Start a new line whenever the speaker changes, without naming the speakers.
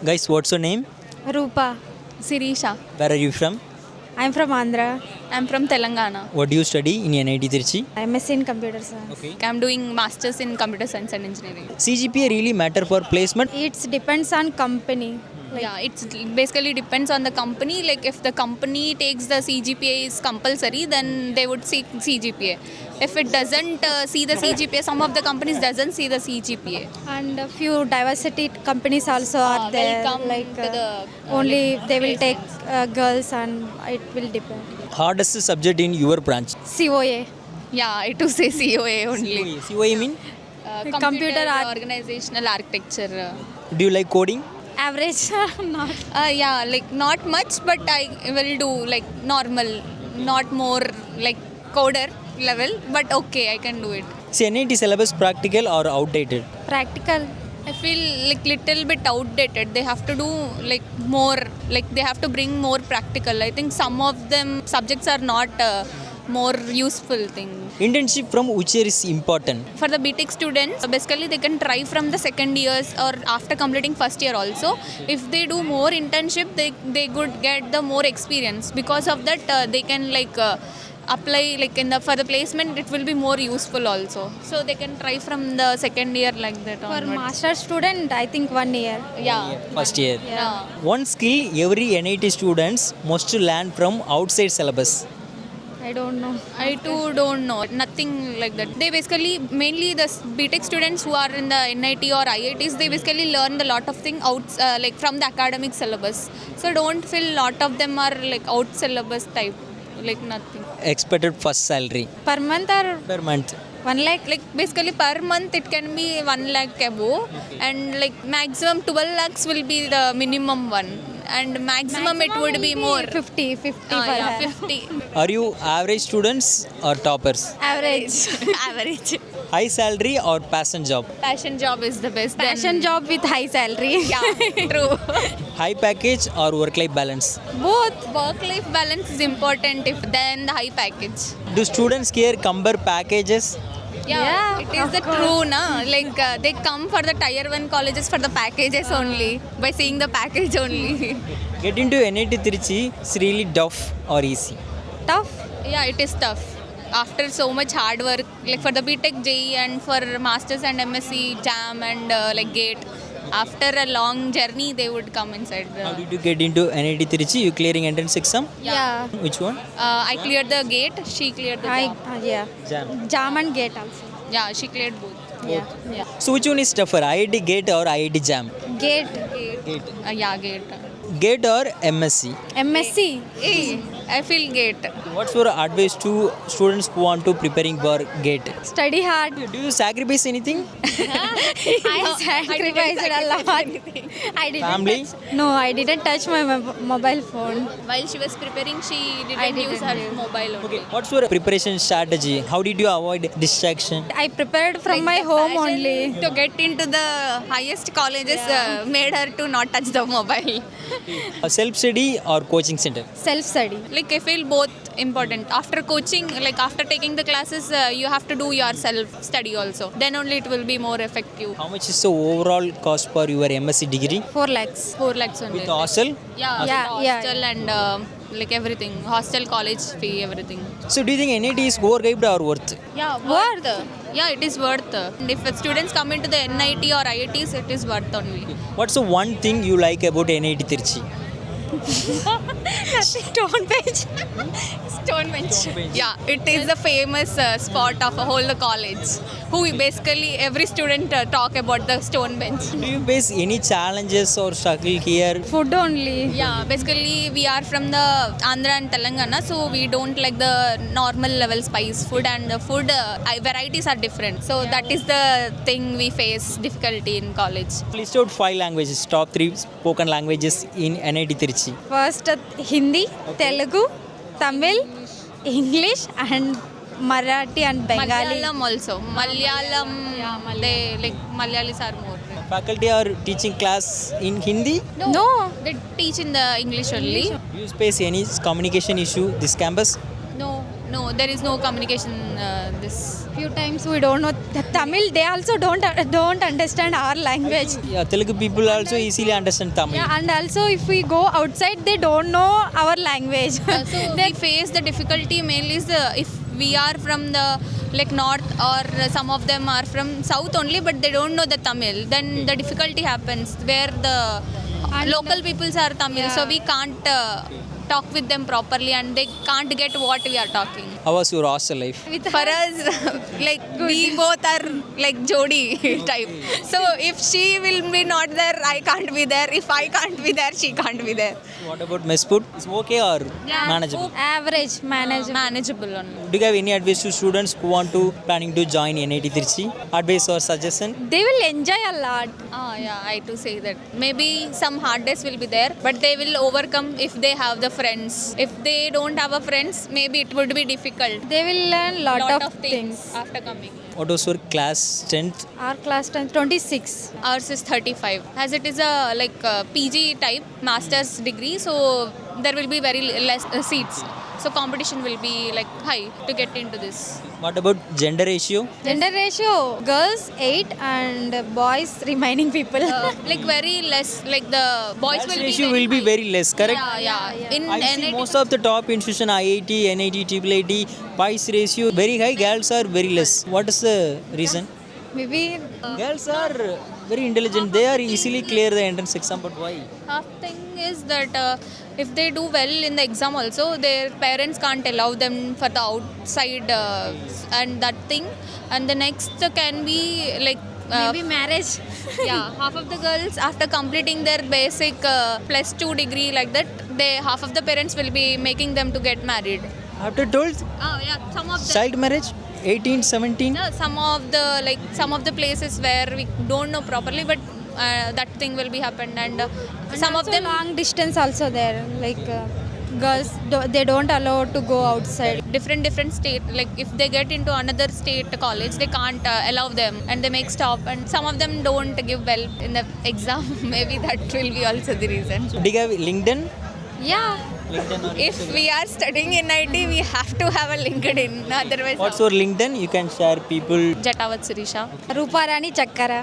Guys, what's your name?
Rupa.
Sirisha.
Where are you from?
I'm from Andhra.
I'm from Telangana.
What do you study in NIT Tirchi?
MSc in computer science.
Okay.
I'm doing masters in computer science and engineering.
CGPA really matter for placement?
It depends on company.
Yeah, it's basically depends on the company. Like if the company takes the CGPA is compulsory, then they would see CGPA. If it doesn't see the CGPA, some of the companies doesn't see the CGPA.
And a few diversity companies also are there.
welcome
Like
to the,
only they will take girls and it will depend.
Hardest subject in your branch?
COA.
Yeah, I to say COA only.
COA mean?
Computer
organizational architecture.
Do you like coding?
Average. Not.
Yeah, like not much, but I will do like normal, not more like coder level, but okay, I can do it.
See, NIT syllabus practical or outdated?
Practical.
I feel like little bit outdated. They have to do like more, like they have to bring more practical. I think some of them subjects are not more useful thing.
Internship from which year is important?
For the BTech students, basically they can try from the second years or after completing first year also. If they do more internship, they could get the more experience. Because of that, they can like apply like in the for the placement. It will be more useful also. So they can try from the second year like that.
For
onwards.
master student, I think 1 year.
Yeah.
First year.
Yeah.
One skill every NIT students must learn from outside syllabus.
I don't know.
I too don't know. Nothing like that. They basically, mainly the BTech students who are in the NIT or IITs, they basically learn a lot of things out, like from the academic syllabus. So don't feel lot of them are like out syllabus type, like nothing.
Expected first salary
Per month or
per month?
1 lakh?
Like basically per month it can be 1 lakh above, and like maximum 12 lakhs will be the minimum one, and maximum it would be more.
50 for
Yeah,
her.
50.
Are you average students or toppers?
Average.
Average.
High salary or passion job?
Passion job is the best. then-
Passion job with high salary.
Yeah, true.
High package or work-life balance?
Both work-life balance is important if then the high package.
Do students care compare packages?
Yeah, it is
of
the
course.
true, na. Like they come for the tier 1 colleges for the packages only, by seeing the package only.
Get into NIT Tirchi is really tough or easy?
Tough.
Yeah, it is tough. After so much hard work, like for the BTech JEE and for Masters and MSc JAM and like GATE, after a long journey they would come inside.
How did you get into NIT Tirchi? You clearing entrance exam?
Yeah.
Which one?
I cleared the GATE, she cleared the JAM.
Yeah.
Jam.
Jam and gate also.
Yeah, she cleared both.
Yeah.
Yeah.
So which one is tougher, IIT GATE or IIT JAM?
Gate.
GATE.
Yeah, GATE.
GATE or MSc?
MSc.
I feel GATE.
What's your advice to students who want to preparing for GATE?
Study hard.
Do you sacrifice anything?
I sacrificed a lot. I didn't
Family?
touch. No, I didn't touch my mobile phone.
While she was preparing, she
I
didn't use her
didn't.
mobile only.
What's your preparation strategy? How did you avoid distraction?
I prepared from my
Like the
home
passion
only.
To get into the highest colleges made her to not touch the mobile.
Self-study or coaching center?
Self study.
Like I feel both important. After coaching, like after taking the classes, you have to do your self study also. Then only it will be more effective.
How much is the overall cost for your MSc degree?
4 lakhs.
4 lakhs only.
With hostel?
Yeah,
Yeah,
with
yeah.
hostel and like everything. Hostel, college fee, everything.
So do you think NIT is overhyped or worth?
Yeah, worth. Yeah, it is worth. And if students come into the NIT or IITs, it is worth only.
What's the one thing you like about NIT Tirchi?
Stone bench.
Stone bench. Yeah, it is the famous spot of a whole college. Who basically every student talk about the stone bench.
Do you face any challenges or struggle here?
Food only.
Yeah, basically we are from the Andhra and Telangana, so we don't like the normal level spice food, and the food varieties are different. So that is the thing we face difficulty in college.
List out 5 languages, top 3 spoken languages in NIT Tirchi.
First, Hindi, Telugu, Tamil, English, and Marathi and Bengali.
Malayalam also. Malayalam, they like Malayalis are more.
Faculty are teaching class in Hindi?
No.
They teach in the English only.
Do you face any communication issue this campus?
No, No, there is no communication. This.
Few times we don't know the Tamil. They also don't understand our language.
Yeah, Telugu people also easily understand Tamil.
Yeah, and also if we go outside, they don't know our language.
So we face the difficulty mainly is if we are from the like north or some of them are from south only, but they don't know the Tamil. Then the difficulty happens where the local peoples are Tamil, so we can't talk with them properly and they can't get what we are talking.
How was your hostel life?
For us, like we both are like Jodi type. So if she will be not there, I can't be there. If I can't be there, she can't be there.
What about mess food? Is okay or manageable?
Average,
Manageable only.
Do you have any advice to students who want to planning to join NIT Trichy? Advice or suggestion?
They will enjoy a lot.
Yeah, I too say that. Maybe some hard days will be there, but they will overcome if they have the friends. If they don't have a friends, maybe it would be difficult.
They will learn lot of things.
after coming.
What was your class strength?
Our class 26.
Ours is 35. As it is a like PG type master's degree, so there will be very less seats. So competition will be like high to get into this.
What about gender ratio?
Gender ratio, girls 8 and boys remaining people.
Like very less. Like the boys
Girls
will
ratio
be
will be very less, correct?
Yeah. In
I see
NIT,
most of the top institution IIT, NIT, IIT, boys ratio very high, girls are very less. What is the reason?
Maybe
Girls are very intelligent. They are easily clear the entrance exam, but why?
half thing is that if they do well in the exam also, their parents can't allow them for the outside and that thing. And the next can be like
maybe marriage.
yeah, half of the girls after completing their basic +2 degree like that, half of the parents will be making them to get married.
After 12th,
Yeah, some of the
child marriage, 18, 17.
some of the places where we don't know properly, but that thing will be happened, and some of
Also
them
long distance also there. Like girls, they don't allow to go outside.
different state. Like if they get into another state college, they can't allow them, and they make stop. And some of them don't give well in the exam. Maybe that will be also the reason.
Do you have LinkedIn?
Yeah.
LinkedIn or
If we are studying in IT, we have to have a LinkedIn. Otherwise,
what's your LinkedIn? You can share people.
Jatavat Sirisha.
Ruparani Chakkara.